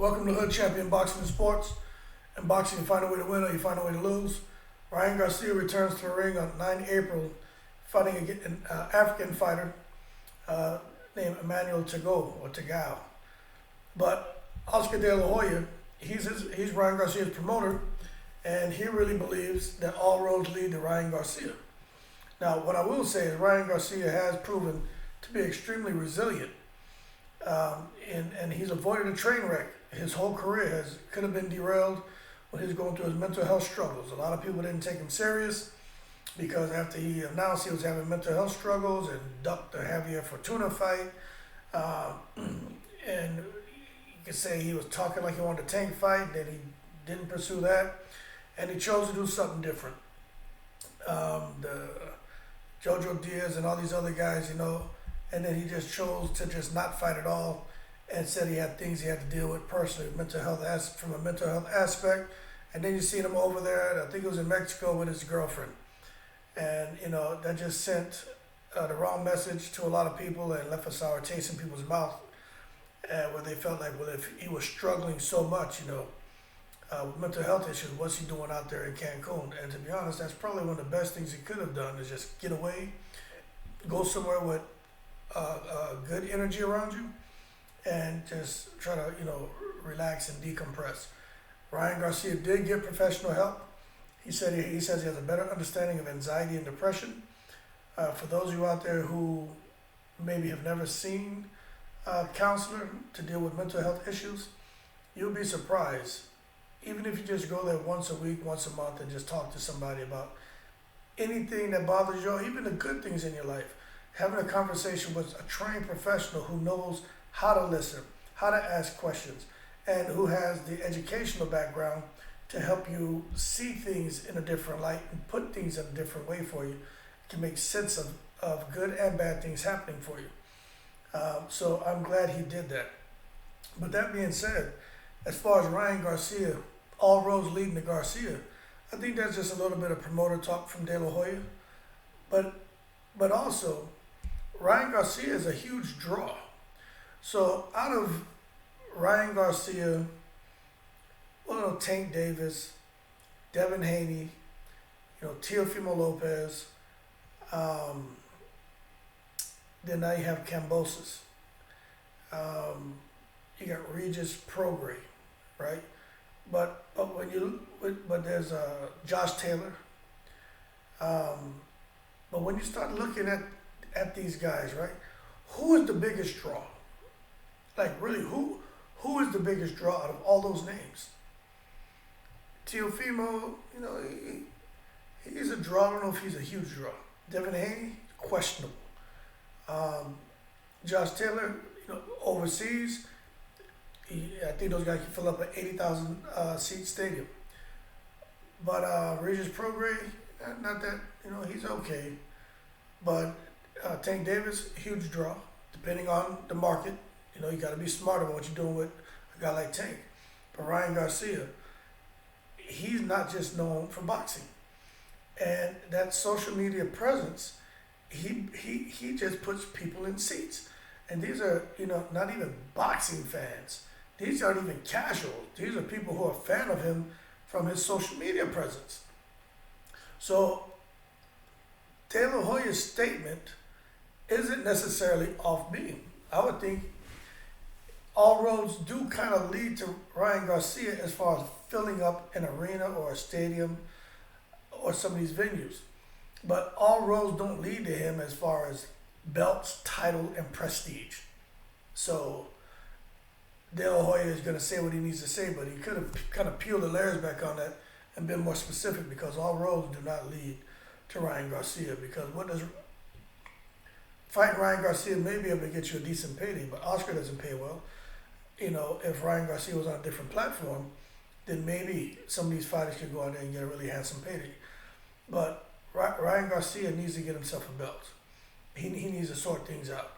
Welcome to Hood Champion Boxing and Sports. In boxing, you find a way to win or you find a way to lose. Ryan Garcia returns to the ring on 9 April, fighting an African fighter named Emmanuel Tagao. But Oscar De La Hoya, he's Ryan Garcia's promoter, and he really believes that all roads lead to Ryan Garcia. Now, what I will say is Ryan Garcia has proven to be extremely resilient, and he's avoided a train wreck. His whole career could have been derailed when he was going through his mental health struggles. A lot of people didn't take him serious because after he announced he was having mental health struggles and ducked the Javier Fortuna fight, and you could say he was talking like he wanted a tank fight, then he didn't pursue that, and he chose to do something different. The Jojo Diaz and all these other guys, and then he just chose to just not fight at all, and said he had things he had to deal with personally, from a mental health aspect. And then you see him over there, I think it was in Mexico, with his girlfriend. And, that just sent the wrong message to a lot of people and left a sour taste in people's mouth, where they felt like, well, if he was struggling so much, with mental health issues, what's he doing out there in Cancun? And to be honest, that's probably one of the best things he could have done, is just get away, go somewhere with good energy around you, and just try to, relax and decompress. Ryan Garcia did get professional help. He says he has a better understanding of anxiety and depression. For those of you out there who maybe have never seen a counselor to deal with mental health issues, you'll be surprised. Even if you just go there once a week, once a month, and just talk to somebody about anything that bothers you, or even the good things in your life, having a conversation with a trained professional who knows how to listen, how to ask questions, and who has the educational background to help you see things in a different light and put things in a different way for you, can make sense of good and bad things happening for you. So I'm glad he did that. But that being said, as far as Ryan Garcia, all roads leading to Garcia, I think that's just a little bit of promoter talk from De La Hoya. But also, Ryan Garcia is a huge draw. So out of Ryan Garcia, Tank Davis, Devin Haney, Teofimo Lopez, then now you have Kambosos. You got Regis Prograis, right? But there's Josh Taylor. But when you start looking at these guys, right, who is the biggest draw? Like really, who is the biggest draw out of all those names? Teofimo, he's a draw. I don't know if he's a huge draw. Devin Haney, questionable. Josh Taylor, overseas, I think those guys can fill up an 80,000 seat stadium. But Regis Prograis, not that, he's okay. But Tank Davis, huge draw, depending on the market. You got to be smart about what you're doing with a guy like Tank. But Ryan Garcia, he's not just known for boxing. And that social media presence, he just puts people in seats. And these are, not even boxing fans. These aren't even casuals. These are people who are a fan of him from his social media presence. So De La Hoya's statement isn't necessarily off beam. I would think all roads do kind of lead to Ryan Garcia as far as filling up an arena or a stadium or some of these venues. But all roads don't lead to him as far as belts, title, and prestige. So De La Hoya is going to say what he needs to say, but he could have kind of peeled the layers back on that and been more specific, because all roads do not lead to Ryan Garcia. Because fighting Ryan Garcia may be able to get you a decent payday, but Oscar doesn't pay well. If Ryan Garcia was on a different platform, then maybe some of these fighters could go out there and get a really handsome payday. But Ryan Garcia needs to get himself a belt. He needs to sort things out.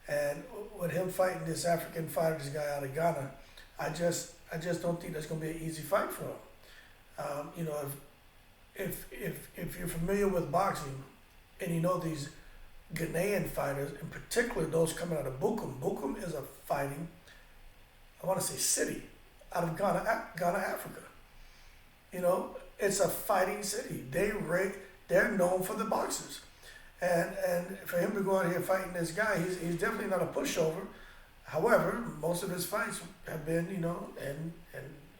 And with him fighting this African fighter, this guy out of Ghana, I just don't think that's going to be an easy fight for him. If you're familiar with boxing and these Ghanaian fighters, in particular those coming out of Bukum is a fighting, I want to say city. out of Ghana, Africa. You know, it's a fighting city. They're known for the boxers, and for him to go out here fighting this guy, he's definitely not a pushover. However, most of his fights have been, and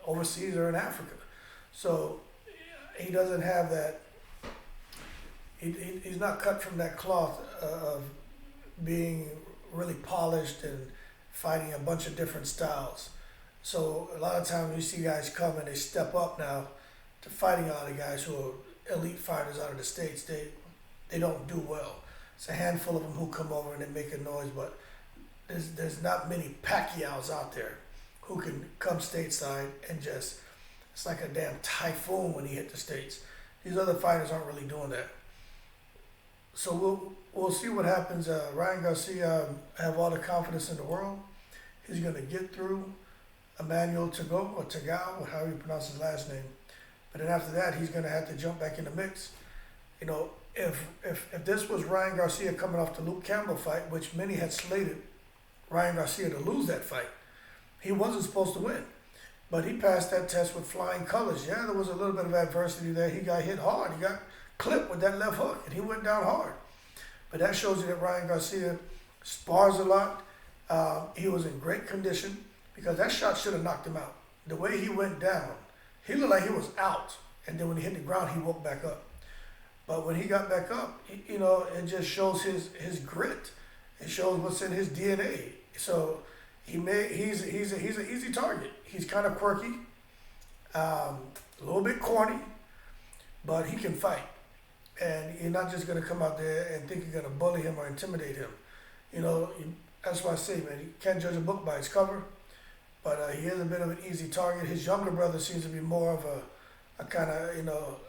overseas or in Africa, so he doesn't have that. He's not cut from that cloth of being really polished and fighting a bunch of different styles. So a lot of times you see guys come and they step up now to fighting a lot of guys who are elite fighters out of the States. They don't do well. It's a handful of them who come over and they make a noise, but there's not many Pacquiaos out there who can come stateside and just, it's like a damn typhoon when he hit the States. These other fighters aren't really doing that. So we'll see what happens. Ryan Garcia, I have all the confidence in the world. He's going to get through Emmanuel Tago or Tagao, or however you pronounce his last name. But then after that, he's going to have to jump back in the mix. You know, if this was Ryan Garcia coming off the Luke Campbell fight, which many had slated Ryan Garcia to lose that fight, he wasn't supposed to win. But he passed that test with flying colors. Yeah, there was a little bit of adversity there. He got hit hard. He got clipped with that left hook, and he went down hard. But that shows you that Ryan Garcia spars a lot. He was in great condition because that shot should have knocked him out. The way he went down, he looked like he was out. And then when he hit the ground, he woke back up. But when he got back up, it just shows his grit. It shows what's in his DNA. So he's an easy target. He's kind of quirky, a little bit corny, but he can fight. And you're not just going to come out there and think you're going to bully him or intimidate him. That's why I say, man, you can't judge a book by its cover. But he is a bit of an easy target. His younger brother seems to be more of a kind of,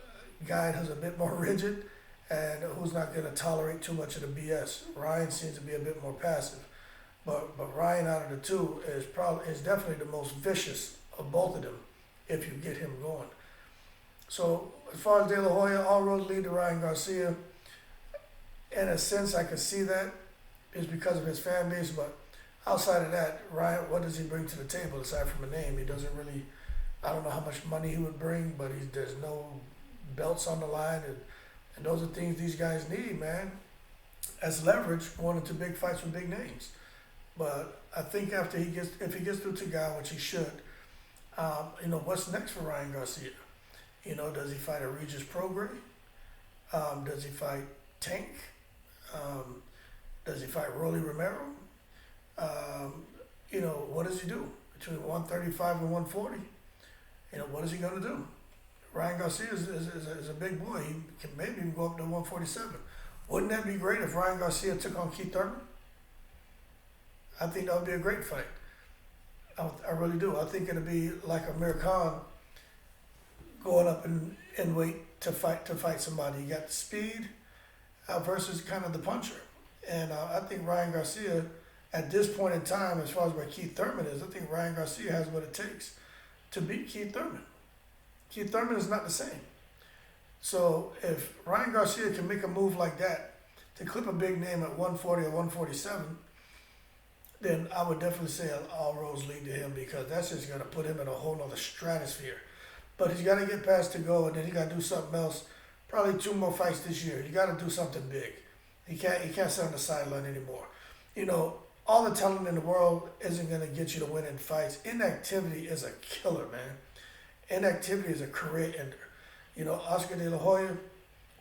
guy who's a bit more rigid and who's not going to tolerate too much of the BS. Ryan seems to be a bit more passive. But Ryan, out of the two, is definitely the most vicious of both of them if you get him going. So as far as De La Hoya, all roads lead to Ryan Garcia. In a sense, I could see that is because of his fan base, but outside of that, Ryan, what does he bring to the table aside from a name? He doesn't really, I don't know how much money he would bring, but there's no belts on the line, and those are things these guys need, man, as leverage going into big fights with big names. But I think if he gets through Tagawa, which he should, what's next for Ryan Garcia? Does he fight a Regis Prograis? Does he fight Tank? Does he fight Rolly Romero? What does he do between 135 and 140? What is he going to do? Ryan Garcia is a big boy. He can maybe even go up to 147. Wouldn't that be great if Ryan Garcia took on Keith Thurman? I think that would be a great fight. I really do. I think it'd be like Amir Khan going up in weight to fight somebody. You got the speed versus kind of the puncher. And I think Ryan Garcia, at this point in time, as far as where Keith Thurman is, I think Ryan Garcia has what it takes to beat Keith Thurman. Keith Thurman is not the same. So if Ryan Garcia can make a move like that to clip a big name at 140 or 147, then I would definitely say all roads lead to him, because that's just going to put him in a whole nother stratosphere. But he's got to get past to go, and then he got to do something else. Probably 2 more fights this year. You got to do something big. He can't sit on the sideline anymore. All the talent in the world isn't going to get you to win in fights. Inactivity is a killer, man. Inactivity is a career ender. Oscar De La Hoya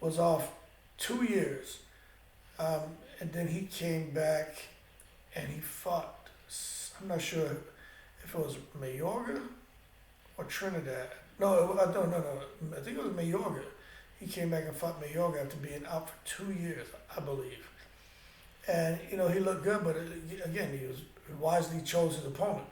was off 2 years, and then he came back and he fought. I'm not sure if it was Mayorga or Trinidad. No. I think it was Mayorga. He came back and fought Mayorga after being out for 2 years, I believe. And, he looked good, but again, he wisely chose his opponent.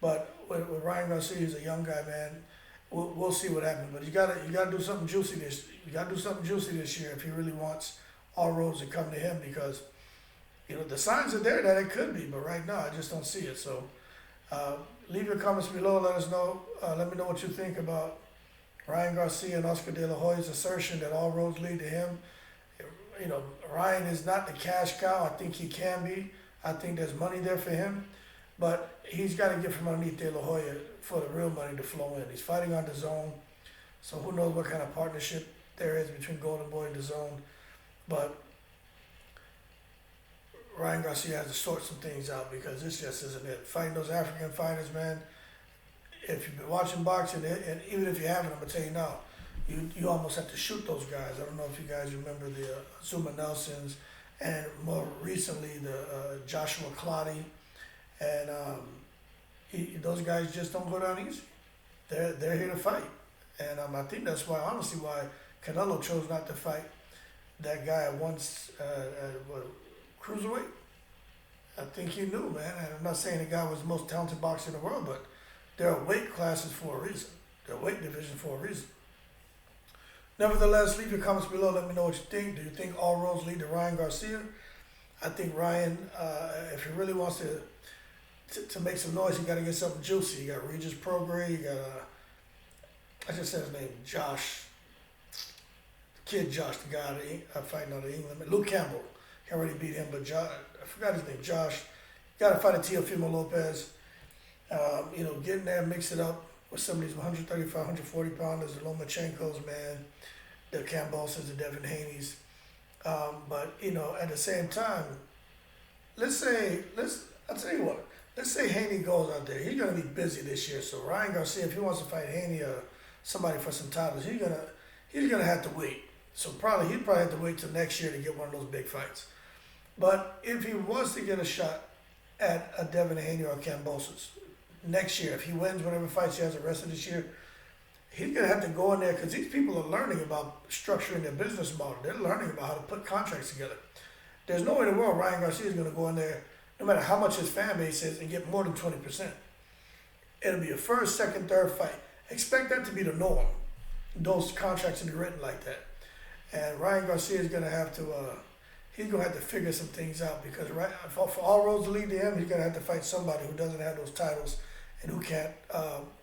But with Ryan Garcia, he's a young guy, man. We'll see what happens. But you gotta do something juicy this. You gotta do something juicy this year if he really wants all roads to come to him, because the signs are there that it could be, but right now I just don't see it. So leave your comments below. Let us know. Let me know what you think about Ryan Garcia and Oscar De La Hoya's assertion that all roads lead to him. Ryan is not the cash cow. I think he can be. I think there's money there for him. But he's got to get from underneath De La Hoya for the real money to flow in. He's fighting on DAZN, so who knows what kind of partnership there is between Golden Boy and DAZN. But Ryan Garcia has to sort some things out because this just isn't it. Fighting those African fighters, man. If you've been watching boxing, and even if you haven't, I'm gonna tell you now, you almost have to shoot those guys. I don't know if you guys remember the Zuma Nelsons, and more recently the Joshua Clottey, and those guys just don't go down easy. They're here to fight, and I think that's why, honestly, why Canelo chose not to fight that guy at once cruiserweight. I think he knew, man. And I'm not saying the guy was the most talented boxer in the world, but there are weight classes for a reason. There are weight divisions for a reason. Nevertheless, leave your comments below. Let me know what you think. Do you think all roads lead to Ryan Garcia? I think Ryan, if he really wants to make some noise, he got to get something juicy. You got Regis Prograis. You got, I just said his name, Josh. Kid Josh, the guy fighting out of England. Luke Campbell. He already beat him, but Josh, I forgot his name, Josh. Got to fight a Teofimo Lopez. Get in there, mix it up with some of these 135, 140 pounders, the Lomachenkos, man, the Cambosas, the Devin Haney's. But at the same time, I'll tell you what, let's say Haney goes out there. He's gonna be busy this year. So Ryan Garcia, if he wants to fight Haney or somebody for some titles, he's gonna have to wait. So he'd probably have to wait till next year to get one of those big fights. But if he wants to get a shot at a Devin Haney or a Cambosos next year, if he wins whatever fights he has the rest of this year, he's going to have to go in there because these people are learning about structuring their business model. They're learning about how to put contracts together. There's no way in the world Ryan Garcia is going to go in there, no matter how much his fan base is, and get more than 20%. It'll be a first, second, third fight. Expect that to be the norm. Those contracts to be written like that. And Ryan Garcia is going to have to, he's going to have to figure some things out because for all roads to lead to him, he's going to have to fight somebody who doesn't have those titles and who can't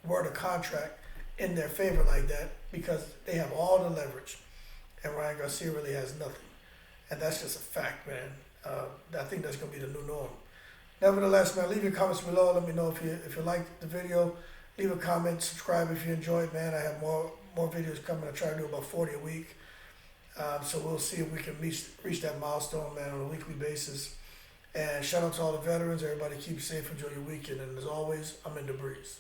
word a contract in their favor like that because they have all the leverage. And Ryan Garcia really has nothing. And that's just a fact, man. I think that's going to be the new norm. Nevertheless, man, leave your comments below. Let me know if you liked the video. Leave a comment, subscribe if you enjoyed, man. I have more videos coming. I try to do about 40 a week. So we'll see if we can reach that milestone, man, on a weekly basis. And shout out to all the veterans. Everybody keep safe. Enjoy your weekend. And as always, I'm in the breeze.